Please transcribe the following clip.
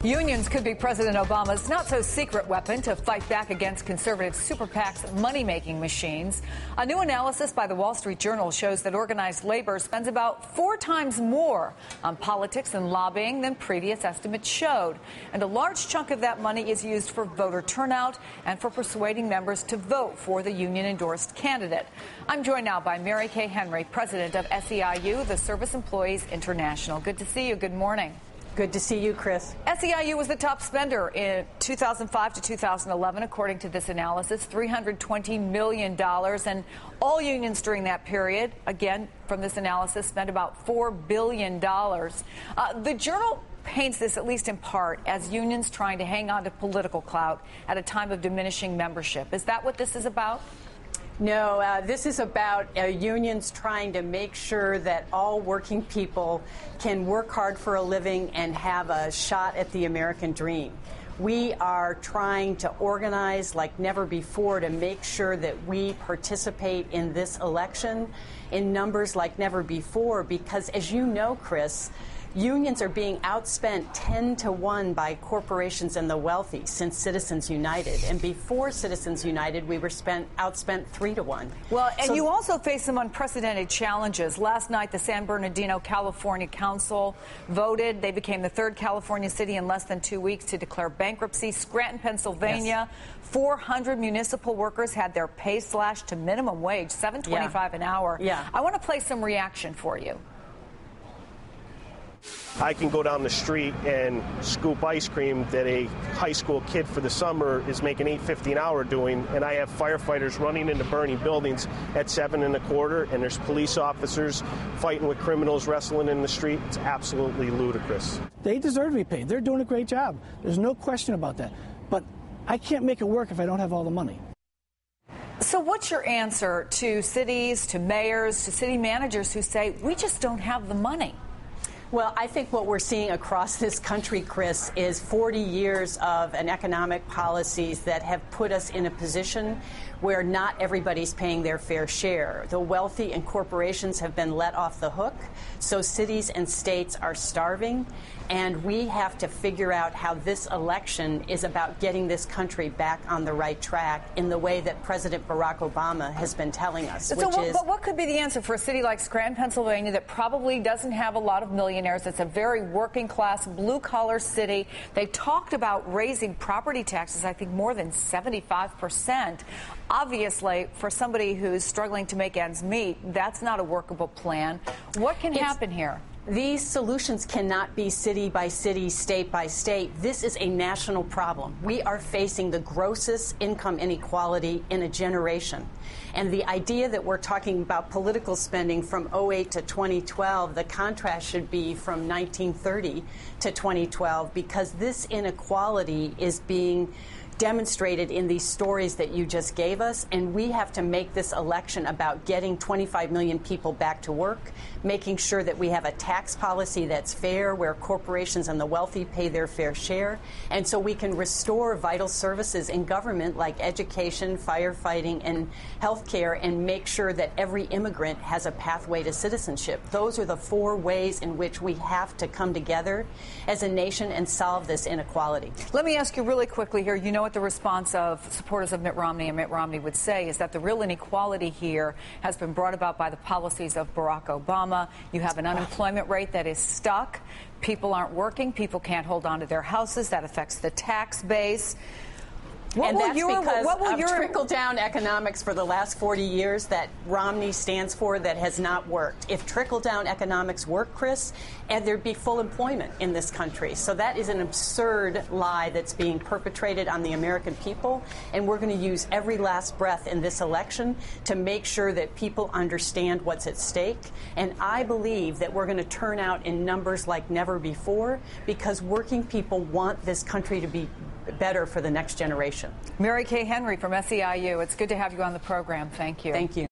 Unions could be President Obama's not-so-secret weapon to fight back against conservative super PACs' money-making machines. A new analysis by the Wall Street Journal shows that organized labor spends about 4 times more on politics and lobbying than previous estimates showed. And a large chunk of that money is used for voter turnout and for persuading members to vote for the union-endorsed candidate. I'm joined now by Mary Kay Henry, president of SEIU, the Service Employees International. Good to see you. Good morning. Good to see you, Chris. SEIU was the top spender in 2005 to 2011, according to this analysis, $320 million. And all unions during that period, again, from this analysis, spent about $4 billion. The Journal paints this, at least in part, as unions trying to hang on to political clout at a time of diminishing membership. Is that what this is about? No, this is about unions trying to make sure that all working people can work hard for a living and have a shot at the American dream. We are trying to organize like never before to make sure that we participate in this election in numbers like never before because, as you know, Chris, unions are being outspent 10 to 1 by corporations and the wealthy since Citizens United. And before Citizens United, we were outspent 3 to 1. Well, and you also face some unprecedented challenges. Last night, the San Bernardino, California Council voted. They became the 3rd California city in less than 2 weeks to declare bankruptcy. Scranton, Pennsylvania, yes. 400 municipal workers had their pay slashed to minimum wage, $7.25 an hour. Yeah. I want to play some reaction for you. I can go down the street and scoop ice cream that a high school kid for the summer is making $8.50 an hour doing, and I have firefighters running into burning buildings at $7.25, and there's police officers fighting with criminals wrestling in the street. It's absolutely ludicrous. They deserve to be paid. They're doing a great job. There's no question about that. But I can't make it work if I don't have all the money. So what's your answer to cities, to mayors, to city managers who say, we just don't have the money? Well, I think what we're seeing across this country, Chris, is 40 years of an economic policies that have put us in a position where not everybody's paying their fair share. The wealthy and corporations have been let off the hook, so cities and states are starving, and we have to figure out how this election is about getting this country back on the right track in the way that President Barack Obama has been telling us. But what could be the answer for a city like Scranton, Pennsylvania, that probably doesn't have a lot of millionaires? It's a very working-class, blue-collar city. They talked about raising property taxes, I think, more than 75%. Obviously, for somebody who's struggling to make ends meet, that's not a workable plan. What can happen here? These solutions cannot be city by city, state by state. This is a national problem. We are facing the grossest income inequality in a generation. And the idea that we're talking about political spending from 2008 to 2012, the contrast should be from 1930 to 2012, because this inequality is being demonstrated in these stories that you just gave us, and we have to make this election about getting 25 million people back to work, making sure that we have a tax policy that's fair, where corporations and the wealthy pay their fair share, and so we can restore vital services in government like education, firefighting, and health care, and make sure that every immigrant has a pathway to citizenship. Those are the 4 ways in which we have to come together as a nation and solve this inequality. Let me ask you really quickly here. You know what the response of supporters of Mitt Romney and Mitt Romney would say is that the real inequality here has been brought about by the policies of Barack Obama. You have an unemployment rate that is stuck. People aren't working. People can't hold on to their houses. That affects the tax base. And that's because of trickle-down economics for the last 40 years that Romney stands for that has not worked. If trickle-down economics worked, Chris, and there'd be full employment in this country. So that is an absurd lie that's being perpetrated on the American people, and we're going to use every last breath in this election to make sure that people understand what's at stake. And I believe that we're going to turn out in numbers like never before because working people want this country to be better for the next generation. Mary Kay Henry from SEIU. It's good to have you on the program. Thank you. Thank you.